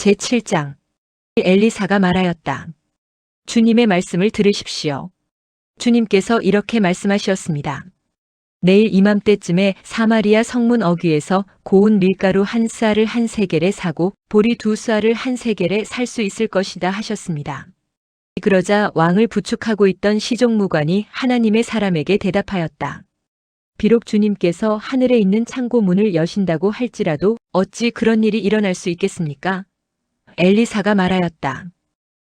제7장 엘리사가 말하였다. 주님의 말씀을 들으십시오. 주님께서 이렇게 말씀하셨습니다. 내일 이맘때쯤에 사마리아 성문 어귀에서 고운 밀가루 한 쌀을 한 세겔에 사고 보리 2쌀을 한 세겔에 살 수 있을 것이다 하셨습니다. 그러자 왕을 부축하고 있던 시종무관이 하나님의 사람에게 대답하였다. 비록 주님께서 하늘에 있는 창고 문을 여신다고 할지라도 어찌 그런 일이 일어날 수 있겠습니까? 엘리사가 말하였다.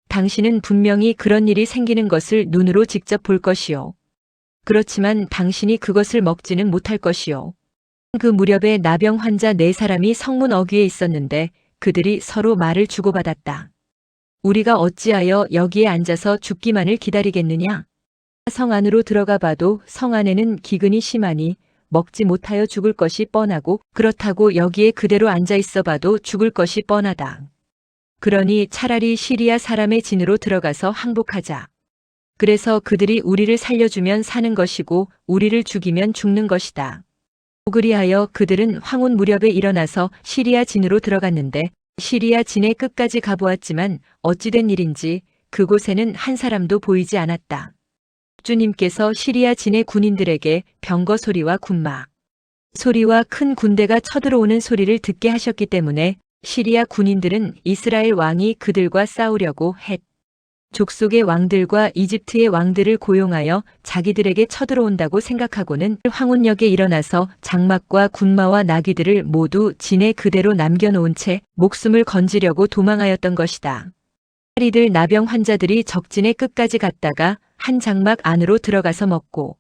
당신은 분명히 그런 일이 생기는 것을 눈으로 직접 볼 것이요. 그렇지만 당신이 그것을 먹지는 못할 것이요. 그 무렵에 나병 환자 4사람이 성문 어귀에 있었는데 그들이 서로 말을 주고받았다. 우리가 어찌하여 여기에 앉아서 죽기만을 기다리겠느냐? 성 안으로 들어가 봐도 성 안에는 기근이 심하니 먹지 못하여 죽을 것이 뻔하고 그렇다고 여기에 그대로 앉아 있어 봐도 죽을 것이 뻔하다. 그러니 차라리 시리아 사람의 진으로 들어가서 항복하자. 그래서 그들이 우리를 살려주면 사는 것이고 우리를 죽이면 죽는 것이다. 그리하여 그들은 황혼 무렵에 일어나서 시리아 진으로 들어갔는데 시리아 진의 끝까지 가보았지만 어찌된 일인지 그곳에는 한 사람도 보이지 않았다. 주님께서 시리아 진의 군인들에게 병거 소리와 군마 소리와 큰 군대가 쳐들어오는 소리를 듣게 하셨기 때문에 시리아 군인들은 이스라엘 왕이 그들과 싸우려고 헷 족속의 왕들과 이집트의 왕들을 고용하여 자기들에게 쳐들어온다고 생각하고는 황혼역에 일어나서 장막과 군마와 나귀들을 모두 진에 그대로 남겨놓은 채 목숨을 건지려고 도망하였던 것이다. 이들 나병 환자들이 적진의 끝까지 갔다가 한 장막 안으로 들어가서 먹고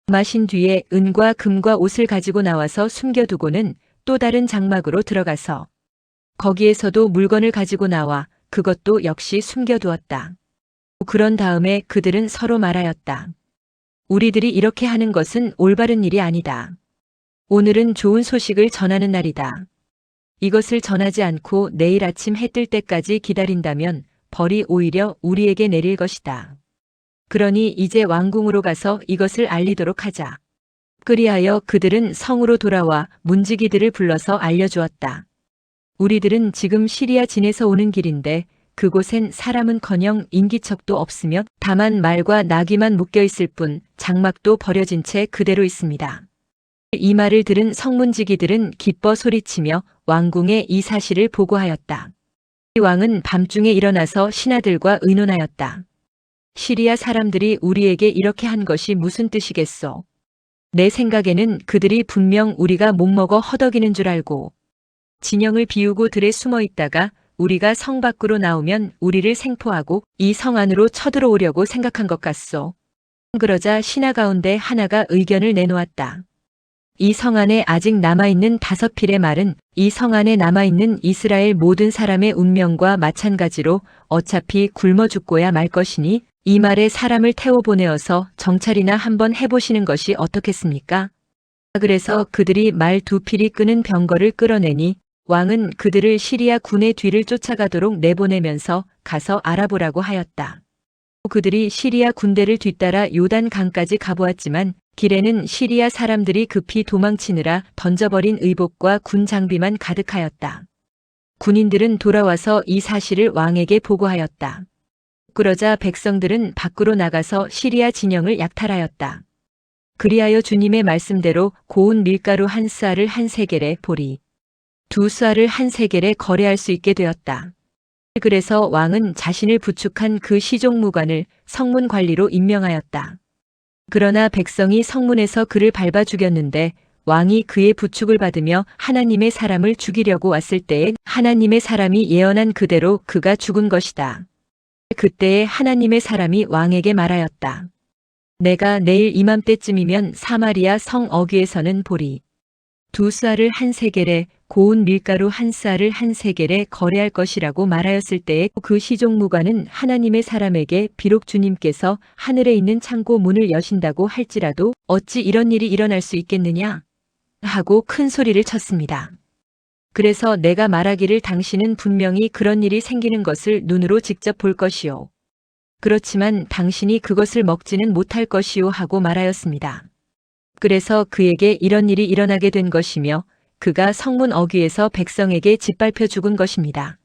마신 뒤에 은과 금과 옷을 가지고 나와서 숨겨두고는 또 다른 장막으로 들어가서 거기에서도 물건을 가지고 나와 그것도 역시 숨겨두었다. 그런 다음에 그들은 서로 말하였다. 우리들이 이렇게 하는 것은 올바른 일이 아니다. 오늘은 좋은 소식을 전하는 날이다. 이것을 전하지 않고 내일 아침 해 뜰 때까지 기다린다면 벌이 오히려 우리에게 내릴 것이다. 그러니 이제 왕궁으로 가서 이것을 알리도록 하자. 그리하여 그들은 성으로 돌아와 문지기들을 불러서 알려주었다. 우리들은 지금 시리아 진에서 오는 길인데 그곳엔 사람은커녕 인기척도 없으며 다만 말과 나귀만 묶여있을 뿐 장막도 버려진 채 그대로 있습니다. 이 말을 들은 성문지기들은 기뻐 소리치며 왕궁에 이 사실을 보고하였다. 이 왕은 밤중에 일어나서 신하들과 의논하였다. 시리아 사람들이 우리에게 이렇게 한 것이 무슨 뜻이겠소? 내 생각에는 그들이 분명 우리가 목먹어 허덕이는 줄 알고 진영을 비우고 들에 숨어 있다가 우리가 성 밖으로 나오면 우리를 생포하고 이 성 안으로 쳐들어오려고 생각한 것 같소. 그러자 신하 가운데 하나가 의견을 내놓았다. 이 성 안에 아직 남아있는 5필의 말은 이 성 안에 남아있는 이스라엘 모든 사람의 운명과 마찬가지로 어차피 굶어 죽고야 말 것이니 이 말에 사람을 태워보내어서 정찰이나 한번 해보시는 것이 어떻겠습니까? 그래서 그들이 말 2필이 끄는 병거를 끌어내니 왕은 그들을 시리아 군의 뒤를 쫓아가도록 내보내면서 가서 알아보라고 하였다. 그들이 시리아 군대를 뒤따라 요단 강까지 가보았지만 길에는 시리아 사람들이 급히 도망치느라 던져버린 의복과 군 장비만 가득하였다. 군인들은 돌아와서 이 사실을 왕에게 보고하였다. 그러자 백성들은 밖으로 나가서 시리아 진영을 약탈하였다. 그리하여 주님의 말씀대로 고운 밀가루 한 쌀을 한 세겔에 보리 2쌀을 한 세겔에 거래할 수 있게 되었다. 그래서 왕은 자신을 부축한 그 시종무관을 성문 관리로 임명하였다. 그러나 백성이 성문에서 그를 밟아 죽였는데 왕이 그의 부축을 받으며 하나님의 사람을 죽이려고 왔을 때에 하나님의 사람이 예언한 그대로 그가 죽은 것이다. 그때에 하나님의 사람이 왕에게 말하였다. 내가 내일 이맘때쯤이면 사마리아 성 어귀에서는 보리 2쌀을 한 세겔에 고운 밀가루 한 쌀을 한 세겔에 거래할 것이라고 말하였을 때에 그 시종무관은 하나님의 사람에게 비록 주님께서 하늘에 있는 창고 문을 여신다고 할지라도 어찌 이런 일이 일어날 수 있겠느냐 하고 큰 소리를 쳤습니다. 그래서 내가 말하기를 당신은 분명히 그런 일이 생기는 것을 눈으로 직접 볼 것이요. 그렇지만 당신이 그것을 먹지는 못할 것이요 하고 말하였습니다. 그래서 그에게 이런 일이 일어나게 된 것이며 그가 성문 어귀에서 백성에게 짓밟혀 죽은 것입니다.